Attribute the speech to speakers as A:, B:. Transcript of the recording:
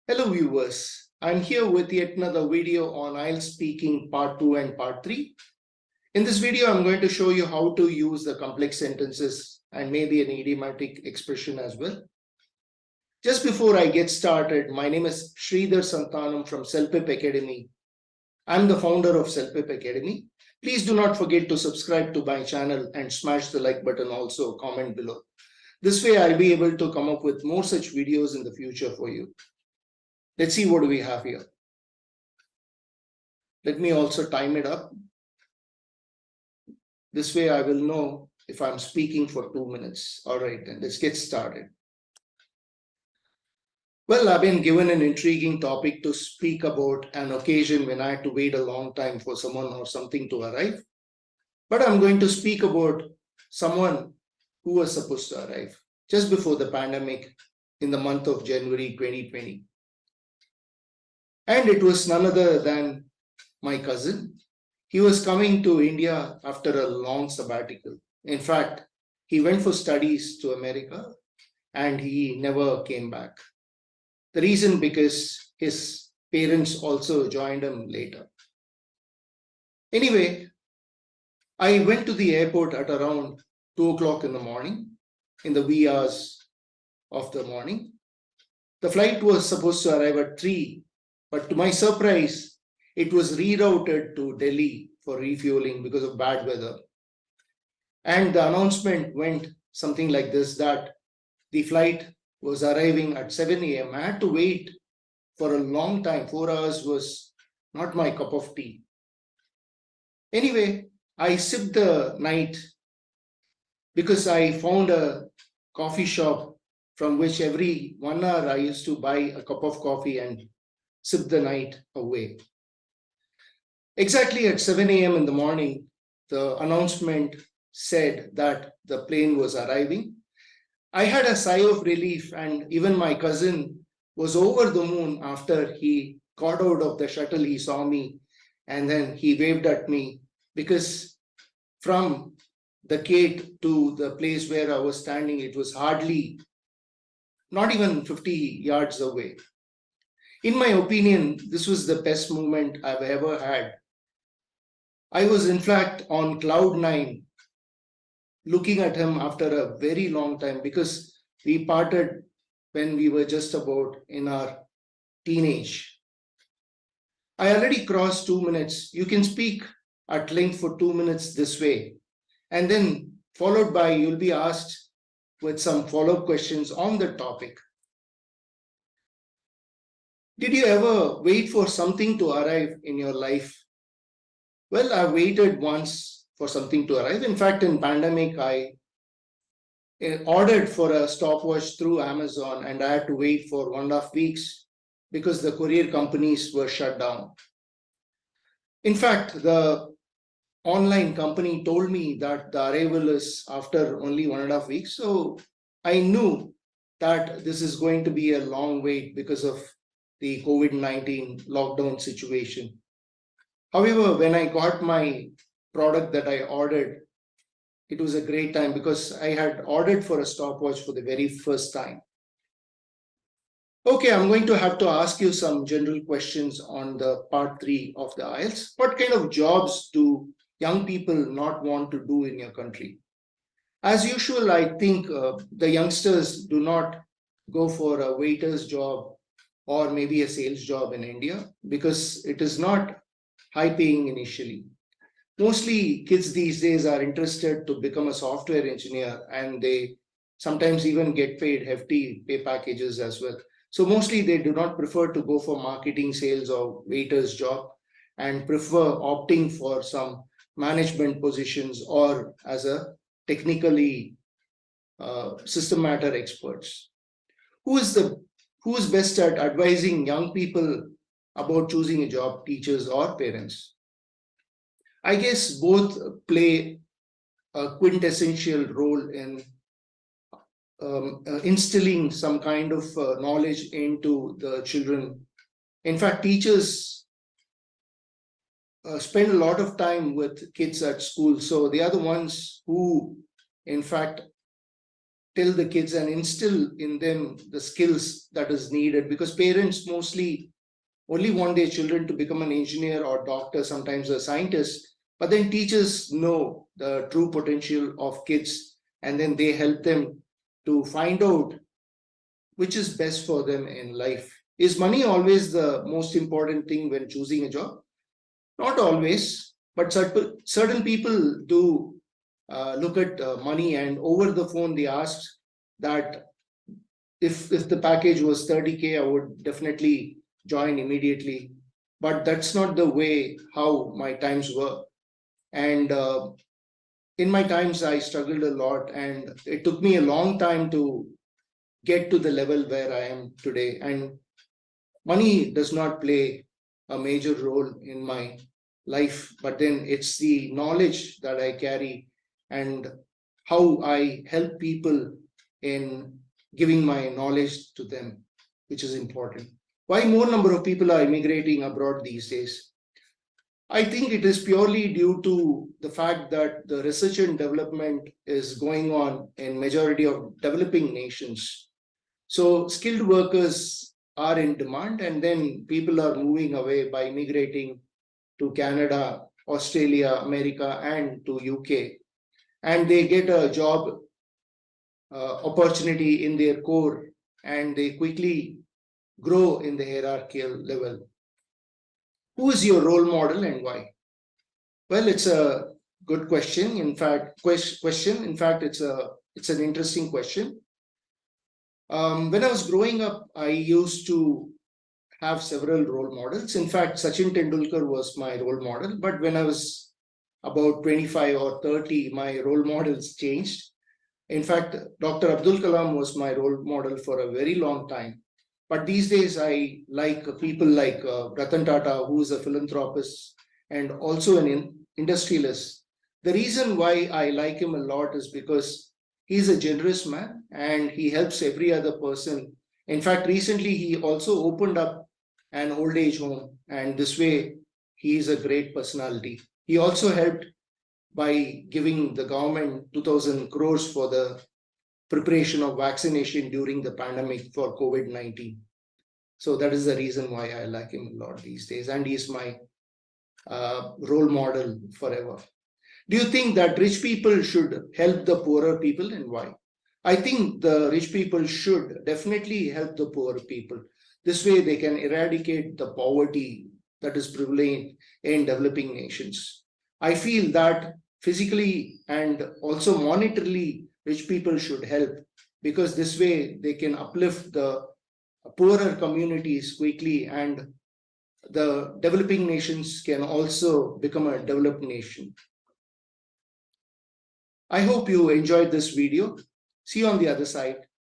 A: Hello viewers, I'm here with yet another video on IELTS speaking part 2 and part 3. In this video, I'm going to show you how to use the complex sentences and maybe an idiomatic expression as well. Just before I get started, my name is Sridhar Santanam from Selpip Academy. I'm the founder of Selpip Academy. Please do not forget to subscribe to my channel and smash the like button, also comment below. This way I'll be able to come up with more such videos in the future for you. Let's see what we have here. Let me also time it up. This way I will know if I'm speaking for 2 minutes. All right, then let's get started. Well, I've been given an intriguing topic to speak about an occasion when I had to wait a long time for someone or something to arrive. But I'm going to speak about someone who was supposed to arrive just before the pandemic in the month of January 2020. And it was none other than my cousin. He was coming to India after a long sabbatical. In fact, he went for studies to America and he never came back. The reason because his parents also joined him later. Anyway, I went to the airport at around 2 o'clock in the morning, in the wee hours of the morning. The flight was supposed to arrive at 3, but to my surprise, it was rerouted to Delhi for refueling because of bad weather. And the announcement went something like this, that the flight was arriving at 7 a.m. I had to wait for a long time. 4 hours was not my cup of tea. Anyway, I sipped the night because I found a coffee shop from which every 1 hour I used to buy a cup of coffee and sip the night away. Exactly at 7 a.m. in the morning, the announcement said that the plane was arriving. I had a sigh of relief, and even my cousin was over the moon after he got out of the shuttle. He saw me and then he waved at me, because from the gate to the place where I was standing, it was hardly not even 50 yards away. In my opinion, this was the best moment I've ever had. I was in fact on cloud 9, looking at him after a very long time, because we parted when we were just about in our teenage. I already crossed 2 minutes. You can speak at length for 2 minutes this way, and then followed by you'll be asked with some follow-up questions on the topic. Did you ever wait for something to arrive in your life? Well, I waited once for something to arrive. In fact, in pandemic, I ordered for a stopwatch through Amazon, and I had to wait for 1.5 weeks because the courier companies were shut down. In fact, the online company told me that the arrival is after only 1.5 weeks. So I knew that this is going to be a long wait because of the COVID-19 lockdown situation. However, when I got my product that I ordered, it was a great time because I had ordered for a stopwatch for the very first time. Okay, I'm going to have to ask you some general questions on the part 3 of the IELTS. What kind of jobs do young people not want to do in your country? As usual, I think the youngsters do not go for a waiter's job or maybe a sales job in India because it is not high paying initially. Mostly kids these days are interested to become a software engineer, and they sometimes even get paid hefty pay packages as well. So mostly they do not prefer to go for marketing, sales, or waiter's job, and prefer opting for some management positions or as a technically system matter experts. Who is best at advising young people about choosing a job, teachers or parents? I guess both play a quintessential role in instilling some kind of knowledge into the children. In fact, teachers spend a lot of time with kids at school. So they are the ones who, in fact, tell the kids and instill in them the skills that is needed, because parents mostly only want their children to become an engineer or doctor, sometimes a scientist, but then teachers know the true potential of kids, and then they help them to find out which is best for them in life. Is money always the most important thing when choosing a job? Not always, but certain people do look at money, and over the phone they ask that if the package was 30K, I would definitely join immediately. But that's not the way how my times were. And in my times, I struggled a lot, and it took me a long time to get to the level where I am today. And money does not play a major role in my life, but then it's the knowledge that I carry and how I help people in giving my knowledge to them, which is important. Why more number of people are immigrating abroad these days? I think it is purely due to the fact that the research and development is going on in majority of developing nations. So skilled workers are in demand, and then people are moving away by immigrating to Canada, Australia, America, and to UK. And they get a job opportunity in their core, and they quickly grow in the hierarchical level. Who is your role model and why? Well, it's a good question. In fact, it's an interesting question. When I was growing up, I used to have several role models. In fact, Sachin Tendulkar was my role model. But when I was about 25 or 30, my role models changed. In fact, Dr. Abdul Kalam was my role model for a very long time. But these days, I like people like Ratan Tata, who is a philanthropist and also an industrialist. The reason why I like him a lot is because he's a generous man and he helps every other person. In fact, recently he also opened up an old age home, and this way he is a great personality. He also helped by giving the government 2,000 crores for the preparation of vaccination during the pandemic for COVID-19. So that is the reason why I like him a lot these days, and he's my role model forever. Do you think that rich people should help the poorer people, and why? I think the rich people should definitely help the poor people. This way they can eradicate the poverty that is prevalent in developing nations. I feel that physically and also monetarily rich people should help, because this way they can uplift the poorer communities quickly, and the developing nations can also become a developed nation. I hope you enjoyed this video. See you on the other side.